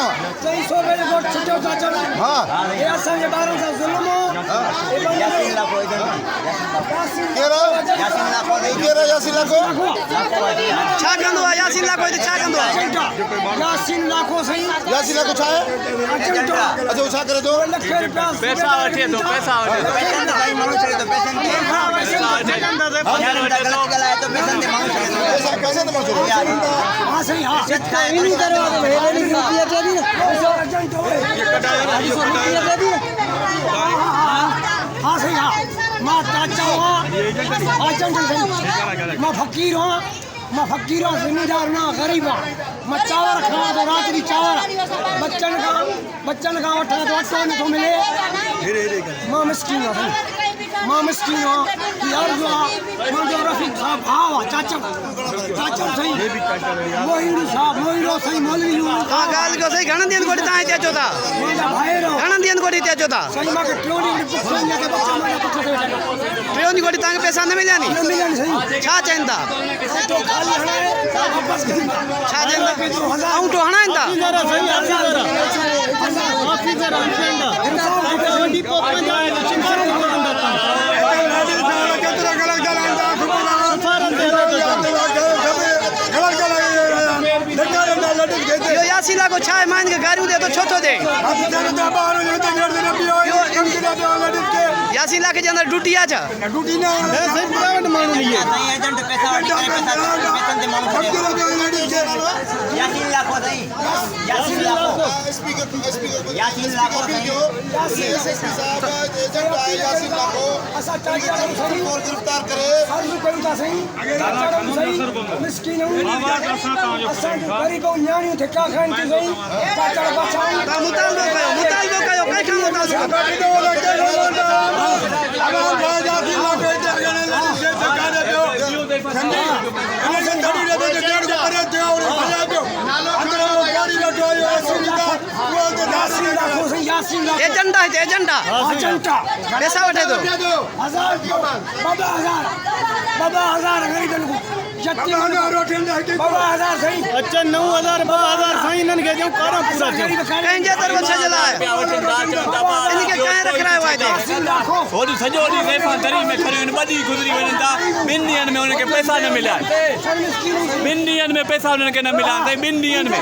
सही सो मेरे को छुट्टियों का चला हाँ ये असल ये बारों से जुल्म हो यासीन लाखो यासीन लाखो छा कंदो आहे यासीन लाखो हिते छा कंदो आहे यासीन लाखो सही छा आहे अच्छा छा करे थो पैसा वठे थो पैसा वठे पैसा तो मां हां सही हां इन्हीं तरह भेजनी रुपया दे दी अर्जेंट हो रुपया दे दी हां सही हां मां चाचा हुआ अर्जेंट सही मां फकीर हूं जिम्मेदार ना गरीब हूं मैं चावल खावा तो रात्रि चावल बच्चन का वठा तो अटो नथो मिले मां मिस्किन हूं यार जो मुझे रफीक साहब भाव चाचा सही मोहिनी साहब मोहिरो सही मौलवी हां गाल को सही घणन दिन कोडी ताई तेचो ता घणन दिन कोडी तेचो ता सही मां के ट्रोनी पुछन के बच्चा मां पुछो ट्रेन कोडी तांगे पैसा न मिल्या नी सही छा चेंदा तो खाली हणे वापस छा चेंदा आउटो हणाइंदा ऑफिसर अंपेंदा वडी पो पंजाब चिंतारो यो यासीन लाखो छा है मान के गारियों दे तो छोटो दे यासीन लाखे जे अंदर ड्यूटी आ जा ड्यूटी ना सही प्राइवेट मानू नहीं है एजेंट पैसा वठी करे पैसा दे मानू यासीन लाखो सही यासीन लाखो एसएसपी साहब एजेंट आए यासीन लाखो असा चाचा सही और गिरफ्तार करे साधु करूं सही मिस्किन हूं असा गरीब न्याणियों ठेका खाइन थी सही चाचा बचाऊं मुतालबो कयो कई का मुतालबो एजेंडा है एजेंडा पैसा वठे तो 1000 गरीबन को बाबा 1000 सही अच्छा 9000 2000 सही नन के जो करा पूरा कंजे तरफ छजला है इनके काहे रख रहा है वादे होडी सजो डी रेफा दरी में खड़ी इन बड़ी गुजरी वनता बिन ॾींहनि में उनके पैसा न मिला बिन ॾींहनि में पैसा उनके न मिला ते बिन ॾींहनि में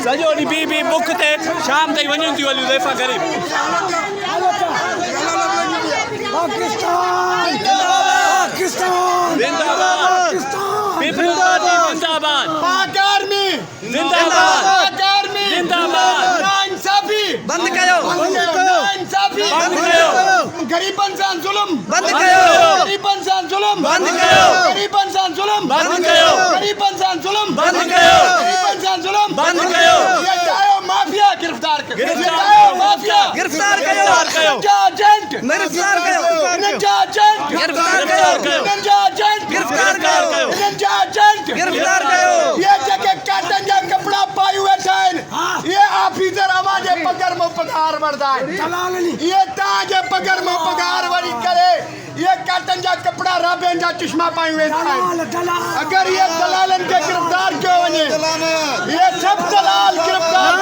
सजो डी बी बुख ते शाम ताईं वञनि थियूं हलियूं रेफा गरीब पाकिस्तान जिंदाबाद पीपल्स पार्टी जिंदाबाद पाक आर्मी जिंदाबाद जिंदाबाद नाइंसाफी बंद कयो नाइंसाफी बंद कयो गरीबन सां जुल्म बंद कयो गरीबन सां जुल्म बंद कयो गरीबन सां जुल्म बंद कयो गरीबन सां जुल्म बंद कयो गरीबन सां जुल्म बंद कयो ये टायो माफिया गिरफ्तार कयो माफिया गिरफ्तार कयो एजेंट गिरफ्तार कयो एजेंट गिरफ्तार कयो एजेंट गिरफ्तार कयो एजेंट गिरफ्तार कयो ये जगह काटन जा कपड़ा पायु वेठा आहिनि ये ऑफिसर अवाजे पगर में पगार वरदा आहिनि ये ताजे पगर में पगार वरी करे ये काटन जा कपड़ा राबेन जा चश्मा पायु वेठा आहिनि अगर ये दलालन के गिरफ्तार क्यों वने ये सब दलाल गिरफ्तार